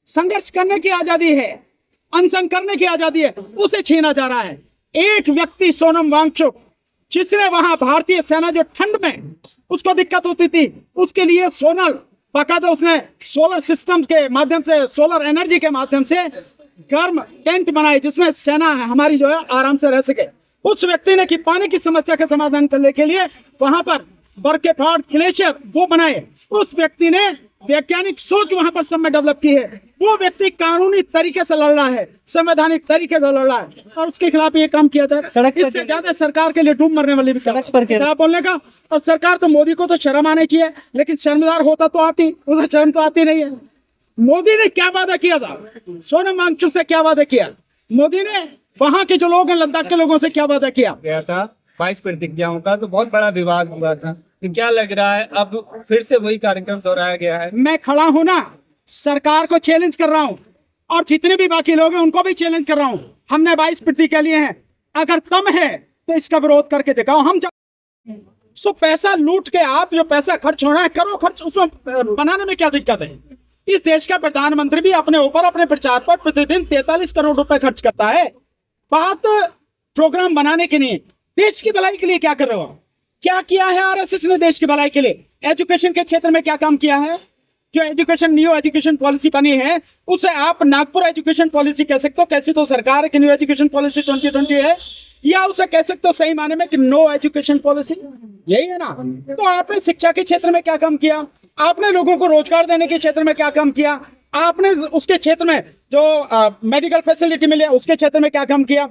संघर्ष करने की आजादी है, अनशन करने की आजादी है, उसे छीना जा रहा है। एक व्यक्ति सोनम वांगचुक, जिसने वहां भारतीय सेना जो ठंड में उसको दिक्कत होती थी, उसके लिए बाकायदा उसने सोलर सिस्टम के माध्यम से, सोलर एनर्जी के माध्यम से गर्म टेंट बनाए जिसमें सेना हमारी जो है आराम से रह सके। उस व्यक्ति ने कि पानी की समस्या का समाधान करने के लिए वहां पर बर्फ के पहाड़, ग्लेशियर वो बनाए। उस व्यक्ति ने वैज्ञानिक सोच वहां पर सब में डेवलप की है। वो व्यक्ति कानूनी तरीके से लड़ रहा है, संवैधानिक तरीके से लड़ रहा है, और उसके खिलाफ ये काम किया जाए। सड़क इससे ज्यादा सरकार के लिए डूब मरने वाली भी सड़क पर क्या बोलने का। और सरकार तो, मोदी को तो शर्म आनी चाहिए, लेकिन शर्मदार होता तो आती, उसे शर्म तो आती नहीं है। मोदी ने क्या वादा किया था, सोनम वांगचुक से क्या वादा किया? मोदी ने वहां के जो लोग हैं, लद्दाख के लोगों से क्या वादा किया गया था 22 प्रतिज्ञाओं का, तो बहुत बड़ा विवाद हुआ था। तो क्या लग रहा है अब फिर से वही कार्यक्रम दोहराया गया है? मैं खड़ा हूं ना, सरकार को चैलेंज कर रहा हूं, और जितने भी बाकी लोग हैं उनको भी चैलेंज कर रहा हूं। हमने 22 प्रतिज्ञा लिए हैं, अगर दम है तो इसका विरोध करके दिखाओ। हम जब पैसा लूट के आप जो पैसा खर्च होना है करो खर्च, उसमें बनाने में क्या दिक्कत है? इस देश का प्रधानमंत्री भी अपने ऊपर, अपने प्रचार पर प्रतिदिन 43 करोड़ रुपए खर्च करता है। बात प्रोग्राम बनाने के लिए, देश की भलाई के लिए क्या कर रहे हो? क्या किया है आरएसएस ने देश की भलाई के लिए? एजुकेशन के क्षेत्र में क्या काम किया है? जो एजुकेशन, न्यू एजुकेशन पॉलिसी बनी है, उसे आप नागपुर एजुकेशन पॉलिसी कह सकते हो। कैसी तो सरकार की न्यू एजुकेशन पॉलिसी 2020 है, या उसे कह सकते हो सही माने में कि नो एजुकेशन पॉलिसी, यही है ना। तो आपने शिक्षा के क्षेत्र में क्या काम किया? आपने लोगों को रोजगार देने के क्षेत्र में क्या काम किया? आपने उसके क्षेत्र में जो मेडिकल फैसिलिटी मिले उसके क्षेत्र में क्या काम किया?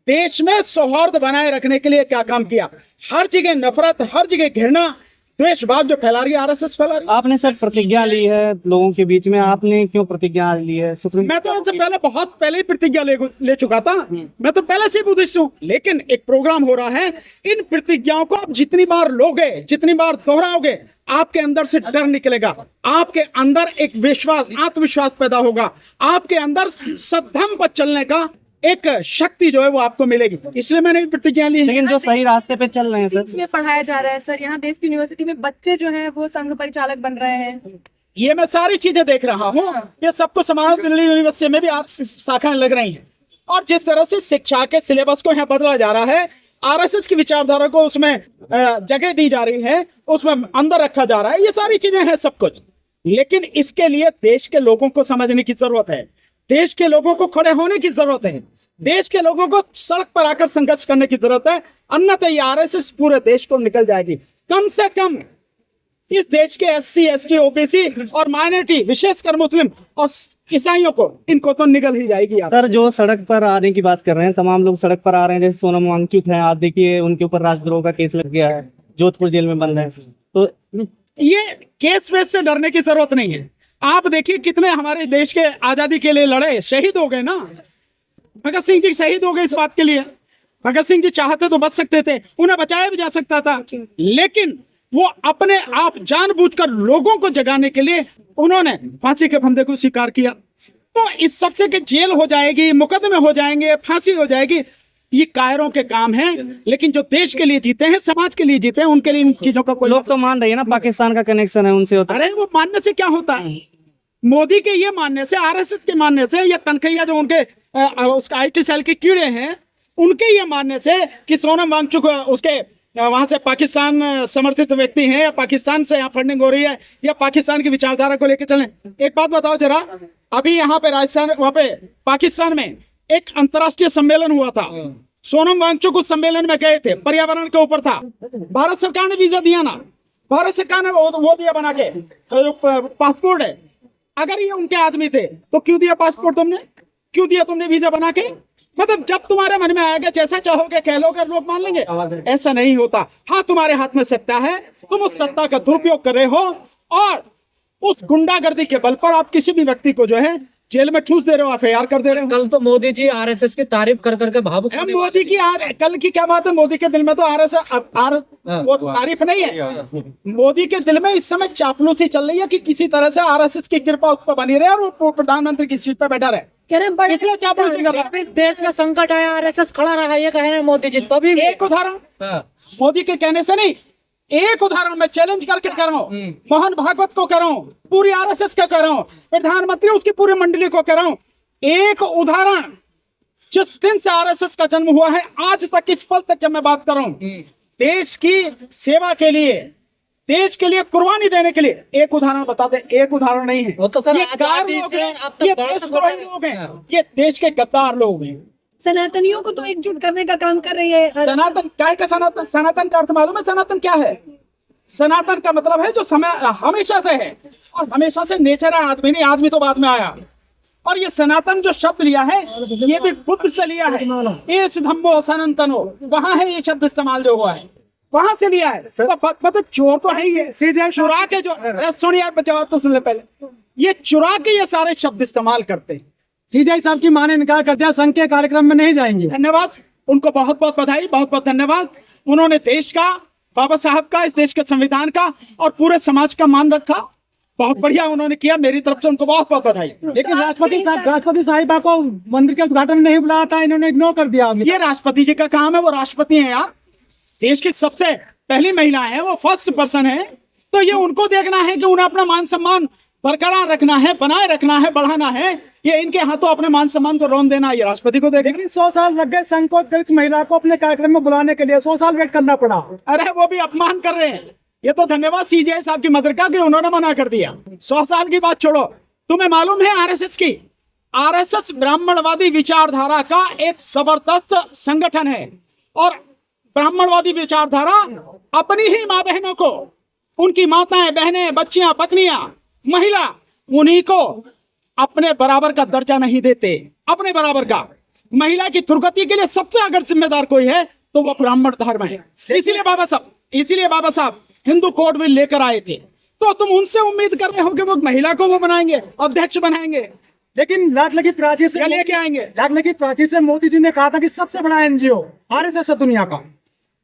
देश में सौहार्द बनाए रखने के लिए क्या काम किया? हर जगह नफरत, हर जगह घृणा, द्वेषभाव जो फैला रही है आरएसएस फैला रही है। आपने सर प्रतिज्ञा ली है लोगों के बीच में, आपने क्यों प्रतिज्ञा ली है? मैं तो इससे पहले, बहुत पहले ही प्रतिज्ञा ले चुका था। मैं तो पहले से बुद्धिस्ट हूँ, लेकिन एक प्रोग्राम हो रहा है। इन प्रतिज्ञाओं को आप जितनी बार लोगे, जितनी बार दोहराओगे, आपके अंदर से डर निकलेगा, आपके अंदर एक विश्वास, आत्मविश्वास पैदा होगा, आपके अंदर सद्धम पर चलने का एक शक्ति जो है वो आपको मिलेगी। इसलिए मैंने भी प्रतिज्ञा ली है। लेकिन जो सही रास्ते पे चल रहे हैं सर, में पढ़ाया जा रहा है सर, यहाँ देश की यूनिवर्सिटी में बच्चे जो हैं वो संघ परिचालक बन रहे हैं। ये मैं सारी चीजें देख रहा हूँ, ये सबको समान। दिल्ली यूनिवर्सिटी में भी आज शाखाएं लग रही हैं, और जिस तरह से शिक्षा के सिलेबस को यहाँ बदला जा रहा है, आरएसएस की विचारधारा को उसमें जगह दी जा रही है, उसमें अंदर रखा जा रहा है, ये सारी चीजें हैं सब कुछ। लेकिन इसके लिए देश के लोगों को समझने की जरूरत है, देश के लोगों को खड़े होने की जरूरत है, देश के लोगों को सड़क पर आकर संघर्ष करने की जरूरत है। अन्यथा ये आरएसएस पूरे देश को निकल जाएगी। कम से कम इस देश के एससी, एसटी, ओबीसी और माइनॉरिटी, विशेषकर मुस्लिम और ईसाइयों को, इनको तो निकल ही जाएगी यार। सर जो सड़क पर आने की बात कर रहे हैं, तमाम लोग सड़क पर आ रहे हैं, जैसे सोनम वांगचुक हैं, आप देखिए उनके ऊपर राजद्रोह का केस लग गया है, जोधपुर जेल में बंद है। तो ये केस वेस से डरने की जरूरत नहीं है। आप देखिए कितने हमारे देश के आजादी के लिए लड़े, शहीद हो गए ना। भगत सिंह जी शहीद हो गए इस बात के लिए। भगत सिंह जी चाहते तो बच सकते थे, उन्हें बचाया भी जा सकता था, लेकिन वो अपने आप जानबूझकर लोगों को जगाने के लिए उन्होंने फांसी के फंदे को स्वीकार किया। तो इस सबसे के जेल हो जाएगी, मुकदमे हो जाएंगे, फांसी हो जाएगी, ये कायरों के काम है। लेकिन जो देश के लिए जीते हैं, समाज के लिए जीते हैं, उनके लिए इन चीजों का कोई लोग तो मान रहे हैं ना, पाकिस्तान का कनेक्शन है उनसे होता है। अरे वो मानने से क्या होता है? मोदी के ये मानने से, आरएसएस के मानने से, या कनखैया जो उनके उसका आईटी सेल के कीड़े हैं, उनके ये मानने से कि सोनम वांगचुक उसके वहां से पाकिस्तान समर्थित व्यक्ति हैं, या पाकिस्तान से यहाँ फंडिंग हो रही है, या पाकिस्तान की विचारधारा को लेकर चलें। एक बात बताओ जरा, अभी यहाँ पे राजस्थान, वहां पे पाकिस्तान में एक अंतर्राष्ट्रीय सम्मेलन हुआ था, सोनम वांगचुक उस सम्मेलन में गए थे, पर्यावरण के ऊपर था। भारत सरकार ने वीजा दिया ना, भारत सरकार ने वो दिया बना के, पासपोर्ट है। अगर ये उनके आदमी थे तो क्यों दिया पासपोर्ट तुमने, क्यों दिया तुमने वीजा बना के? मतलब जब तुम्हारे मन में आएगा, जैसा चाहोगे कह लोगे, लोग मान लेंगे। ऐसा नहीं होता। हाँ, तुम्हारे हाथ में सत्ता है, तुम उस सत्ता का दुरुपयोग कर रहे हो, और उस गुंडागर्दी के बल पर आप किसी भी व्यक्ति को जो है जेल में ठूस दे रहे हो, एफआईआर कर दे रहे हो। कल तो मोदी जी आरएसएस की तारीफ कर करके भावुक। मोदी की कल की क्या बात है? मोदी के दिल में तो आरएसएस वो तारीफ नहीं है। मोदी के दिल में इस समय चापलूसी चल रही है कि किसी तरह से आरएसएस की कृपा उस पर बनी रहे और वो प्रधानमंत्री की सीट पर बैठा रहे। इसलिए चापलूसी कर रहा है। देश में संकट आया, आरएसएस खड़ा रहा, ये कह रहे हैं मोदी जी। तभी एक उदाहरण, मोदी के कहने से नहीं, एक उदाहरण मैं चैलेंज करके कर रहा हूं, मोहन भागवत को कर रहा हूं, पूरी आरएसएस को कर रहा हूं, प्रधानमंत्री उसकी पूरी मंडली को कर रहा हूं। एक उदाहरण, जिस दिन से आरएसएस का जन्म हुआ है आज तक, इस पल तक जब मैं बात कर रहा हूं, देश की सेवा के लिए, देश के लिए कुर्बानी देने के लिए, एक उदाहरण बता दे। एक उदाहरण नहीं है, वो तो सर ये आजादी लोग से हैं, अब तक ये बहुत देशद्रोही लोग हैं, ये देश के गद्दार लोग हैं। सनातनियों को तो एकजुट करने का काम कर रही है। सनातन काय का सनातन, सनातन का अर्थ मालूम है? सनातन क्या है? सनातन का मतलब है जो समय हमेशा से है, और हमेशा से नेचर है, आदमी नहीं, आदमी तो बाद में आया। और ये सनातन जो शब्द लिया है ये भी बुद्ध से लिया है, एस धम्मो सनातनो, वहां है ये शब्द इस्तेमाल जो हुआ है, वहां से लिया है। तो मतलब चोर तो है ही है, चुरा के जो, सुनिए यार, जवाब तो सुन ले पहले, ये चुरा के ये सारे शब्द इस्तेमाल करते हैं। सीजाई साहब की मां ने इनकार कर दिया, संघ के कार्यक्रम में नहीं जाएंगे। धन्यवाद, उनको बहुत बहुत बधाई, बहुत बहुत धन्यवाद। उन्होंने देश का, बाबा साहब का, इस देश के संविधान का और पूरे समाज का मान रखा। बहुत बढ़िया उन्होंने किया, मेरी तरफ से उनको बहुत बहुत बधाई। लेकिन राष्ट्रपति साहिबा को मंदिर के उद्घाटन में नहीं बुलाया था, इन्होंने इग्नोर कर दिया। ये राष्ट्रपति जी का काम है, वो राष्ट्रपति हैं यार, देश की सबसे पहली महिला है, वो फर्स्ट पर्सन है। तो ये उनको देखना है कि उन्हें अपना मान सम्मान बरकरार रखना है, बनाए रखना है, बढ़ाना है। ये इनके हाथों अपने मान सम्मान को रौंद देना, ये राष्ट्रपति को देखना। लेकिन 100 साल लग गए संघ को दलित महिला को अपने कार्यक्रम में बुलाने के लिए, 100 साल वेट करना पड़ा। अरे वो भी अपमान कर रहे हैं। ये तो धन्यवाद सीजे साहब की मदद का कि उन्होंने मना कर दिया। 100 साल की बात छोड़ो, तुम्हें मालूम है आरएसएस की, आरएसएस ब्राह्मणवादी विचारधारा का एक जबरदस्त संगठन है, और ब्राह्मणवादी विचारधारा अपनी ही माँ बहनों को, उनकी माताएं, बहनें, बच्चियां, पत्नियां, महिला, उन्हीं को अपने बराबर का दर्जा नहीं देते। अपने बराबर का, महिला की दुर्गति के लिए सबसे अगर जिम्मेदार कोई है तो वो ब्राह्मण धर्म है। इसीलिए बाबा साहब हिंदू कोड बिल लेकर आए थे। तो तुम उनसे उम्मीद कर रहे हो कि वो महिला को वो बनाएंगे, अध्यक्ष बनाएंगे, लेकिन लाडली प्राचीर से लेके आएंगे। लाडली प्राचीर से मोदी जी ने कहा था कि सबसे बड़ा एनजीओ आरएसएस है दुनिया का।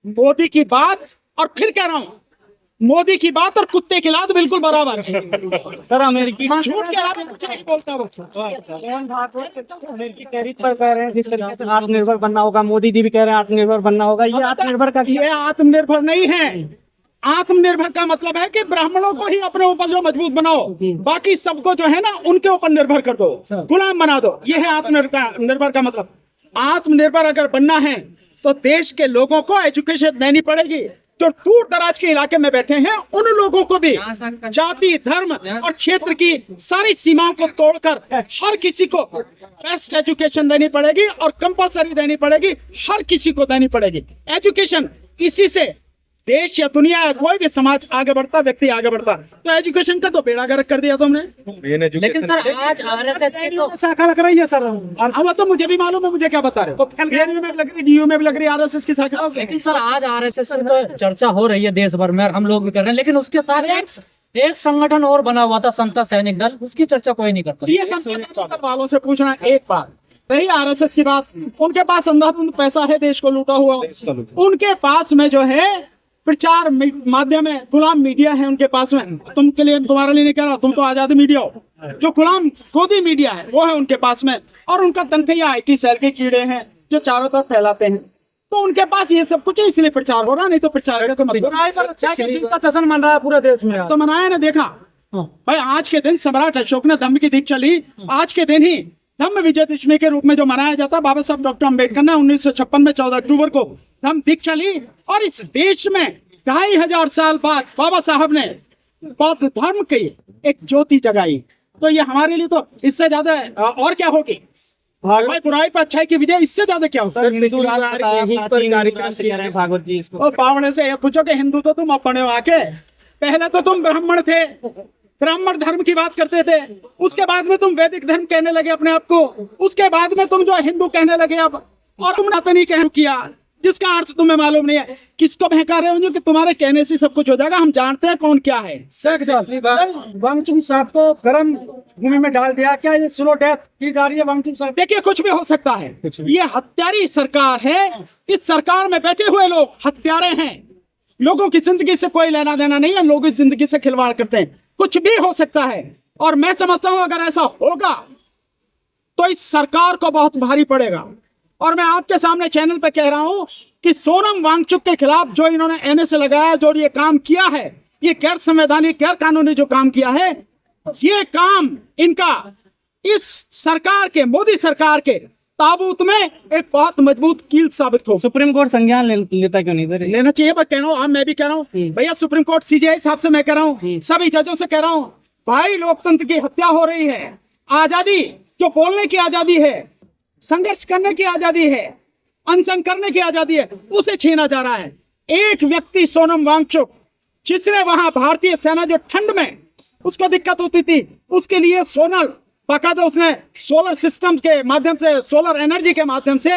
मोदी की बात, और फिर कह रहा हूं, मोदी की बात और कुत्ते की लात बिल्कुल बराबर है। सर अमेरिकी झूठ के अलावा कुछ नहीं बोलता वो। अमेरिकी टैरिफ पर कह रहे हैं जिस तरीके से आत्मनिर्भर बनना होगा, मोदी जी भी कह रहे हैं आत्मनिर्भर बनना होगा। ये आत्मनिर्भर का, ये आत्मनिर्भर नहीं है। आत्मनिर्भर का मतलब है कि ब्राह्मणों को ही अपने ऊपर जो मजबूत बनाओ, बाकी सबको जो है ना उनके ऊपर निर्भर कर दो, गुलाम बना दो। ये है आत्मनिर्भर का मतलब। आत्मनिर्भर अगर बनना है तो देश के लोगों को एजुकेशन देनी पड़ेगी। जो दूर दराज के इलाके में बैठे हैं उन लोगों को भी जाति, धर्म और क्षेत्र की सारी सीमाओं को तोड़कर हर किसी को बेस्ट एजुकेशन देनी पड़ेगी, और कंपलसरी देनी पड़ेगी, हर किसी को देनी पड़ेगी एजुकेशन। इसी से देश या दुनिया या कोई भी समाज आगे बढ़ता, व्यक्ति आगे बढ़ता। तो एजुकेशन का तो बेड़ा गर्क कर दिया तुमने। लेकिन सर आज आरएसएस की तो शाखा लग रही है सर। अब तो मुझे भी मालूम है, मुझे क्या बता रहे हो? एनयू में भी लग रही, डीयू में भी लग रही, आरएसएस की शाखा। लेकिन सर आज आरएसएस की तो चर्चा हो रही है देश भर में, और हम लोग भी कर रहे हैं, लेकिन उसके साथ एक संगठन और बना हुआ था, समता सैनिक दल, उसकी चर्चा कोई नहीं करता। ये समता वालों से पूछना एक बात रही आरएसएस की बात, उनके पास अंधाधुंध पैसा है, देश को लूटा हुआ। उनके पास में जो है प्रचार माध्यम है, गुलाम मीडिया है उनके पास में। तुमके लिए, तुम्हारे लिए नहीं कह रहा, तुम तो आजादी मीडिया हो। जो गुलाम गोदी मीडिया है वो है उनके पास में, और उनका तनखिया आईटी सेल के कीड़े हैं जो चारों तरफ फैलाते हैं। तो उनके पास ये सब कुछ है, इसलिए प्रचार हो रहा, नहीं तो प्रचार का का जश्न मन रहा है पूरे देश में। तो मनाया ना, देखा भाई। आज के दिन सम्राट अशोक ने धम्म की दीक्षा चली, आज के दिन ही धम्म विजय दशमी के रूप में जो मनाया जाता, बाबा साहब डॉक्टर अम्बेडकर ने 1956 में 14 अक्टूबर को धम्म दीक्षा ली, और इस देश में 2500 साल बाद बाबा साहब ने बौद्ध धर्म की एक ज्योति जगाई। तो ये हमारे लिए तो इससे ज्यादा और क्या होगी? भाई बुराई पर अच्छाई की विजय, इससे ज्यादा क्या होगा? भागवत जी इसको और बावड़े से ये पूछो कि हिंदू तो तुम अपने हो आके, पहले तो तुम ब्राह्मण थे, ब्राह्मण धर्म की बात करते थे, उसके बाद में तुम वैदिक धर्म कहने लगे अपने आप को, उसके बाद में तुम जो हिंदू कहने लगे अब, और तुम नातनी कह किया, जिसका अर्थ तुम्हें मालूम नहीं है। किसको बहका रहे हो कि तुम्हारे कहने से सब कुछ हो जाएगा? हम जानते हैं कौन क्या है। सर वांगचुक साहब को गर्म भूमि में डाल दिया, क्या ये स्लो डेथ की जा रही है वांगचुक साहब? देखिए कुछ भी हो सकता है, ये हत्यारी सरकार है। इस सरकार में बैठे हुए लोग हत्यारे हैं। लोगों की जिंदगी से कोई लेना देना नहीं है, लोगों की जिंदगी से खिलवाड़ करते हैं। कुछ भी हो सकता है, और मैं समझता हूं अगर ऐसा होगा तो इस सरकार को बहुत भारी पड़ेगा। और मैं आपके सामने चैनल पे कह रहा हूं कि सोनम वांगचुक के खिलाफ जो इन्होंने एनएसए लगाया, जो ये काम किया है, ये गैर संवैधानिक, गैर कानूनी जो काम किया है, ये काम इनका इस सरकार के, मोदी सरकार के ताबूत में एक बहुत मजबूत कील साबित हो। सुप्रीम कोर्ट संज्ञान लेता क्यों नहीं सर? लेना चाहिए, मैं कह रहा हूँ, मैं भी कह रहा हूँ भैया, सुप्रीम कोर्ट सीजेआई साहब से मैं कह रहा हूँ, सभी जजों से कह रहा हूँ, भाई लोकतंत्र की हत्या हो रही है। आजादी, जो बोलने की आजादी है, संघर्ष करने की आजादी है, अनशन करने की आजादी है, उसे छीना जा रहा है। एक व्यक्ति सोनम वांगचुक, जिसने वहां भारतीय सेना जो ठंड में उसको दिक्कत होती थी, उसके लिए बाकायदा उसने सोलर सिस्टम के माध्यम से, सोलर एनर्जी के माध्यम से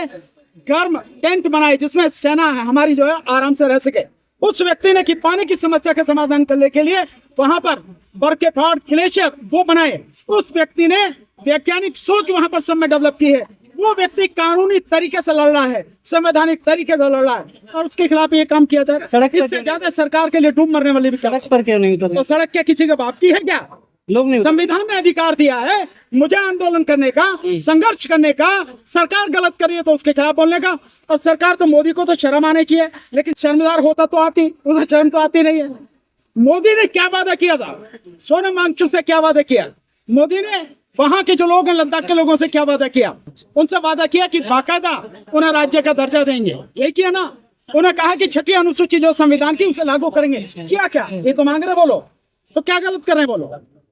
गर्म टेंट बनाए जिसमें सेना हमारी जो है आराम से रह सके। उस व्यक्ति ने कि पानी की समस्या का समाधान करने के लिए वहां पर बर्फ के पहाड़, ग्लेशियर वो बनाए। उस व्यक्ति ने वैज्ञानिक सोच वहां पर सब में डेवलप की है। वो व्यक्ति कानूनी तरीके से लड़ रहा है, संवैधानिक तरीके से लड़ रहा है, और उसके खिलाफ ये काम किया जा रहा है। सड़क पर इससे ज्यादा सरकार के लिए डूब मरने वाली भी सड़क पर क्यों नहीं उतर? तो सड़क क्या किसी के बाप की है क्या? लोग नहीं उतर। संविधान ने अधिकार दिया है मुझे आंदोलन करने का, संघर्ष करने का। सरकार गलत कर रही है तो उसके खिलाफ बोलने का। और सरकार तो, मोदी को तो शर्म आनी चाहिए, लेकिन शर्मदार होता तो आती, उसे शर्म तो आती नहीं है। मोदी ने क्या वादा किया था? सोनम वांगचुक से क्या वादा किया? मोदी ने वहां के जो लोग हैं, लद्दाख के लोगों से क्या वादा किया? उनसे वादा किया कि बाकायदा उन्हें राज्य का दर्जा देंगे, ये किया ना। उन्हें कहा कि 6ठी अनुसूची जो संविधान की उसे लागू करेंगे, किया क्या? ये तो मांग रहे, बोलो तो क्या गलत कर रहे हैं, बोलो।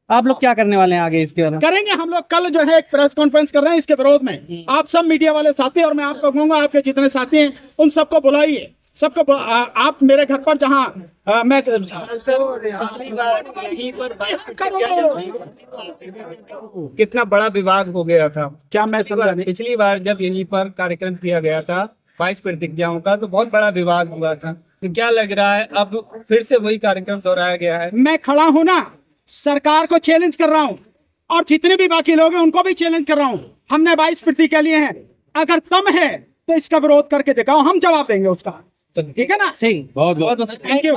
आप लोग क्या करने वाले हैं आगे इसके बारे में? करेंगे हम लोग, कल जो है एक प्रेस कॉन्फ्रेंस कर रहे हैं इसके विरोध में। आप सब मीडिया वाले साथी, और मैं आपको कहूंगा आपके जितने साथी हैं उन सबको बुलाइए, सबको आप मेरे घर पर, जहां मैं कितना बड़ा विवाद हो गया था। क्या मैं समझा नहीं? पिछली बार जब यहीं पर कार्यक्रम किया गया था 22 प्रतिज्ञाओं का, तो बहुत बड़ा विवाद हुआ था। तो क्या लग रहा है अब फिर से वही कार्यक्रम दोहराया गया है? मैं खड़ा हूं ना, सरकार को चैलेंज कर रहा हूं, और जितने भी बाकी लोग हैं उनको भी चैलेंज कर रहा हूं। हमने 22 प्रतिज्ञा लिए हैं, अगर दम है तो इसका विरोध करके दिखाओ, हम जवाब देंगे उसका। ठीक है ना? ठीक, बहुत बहुत थैंक यू।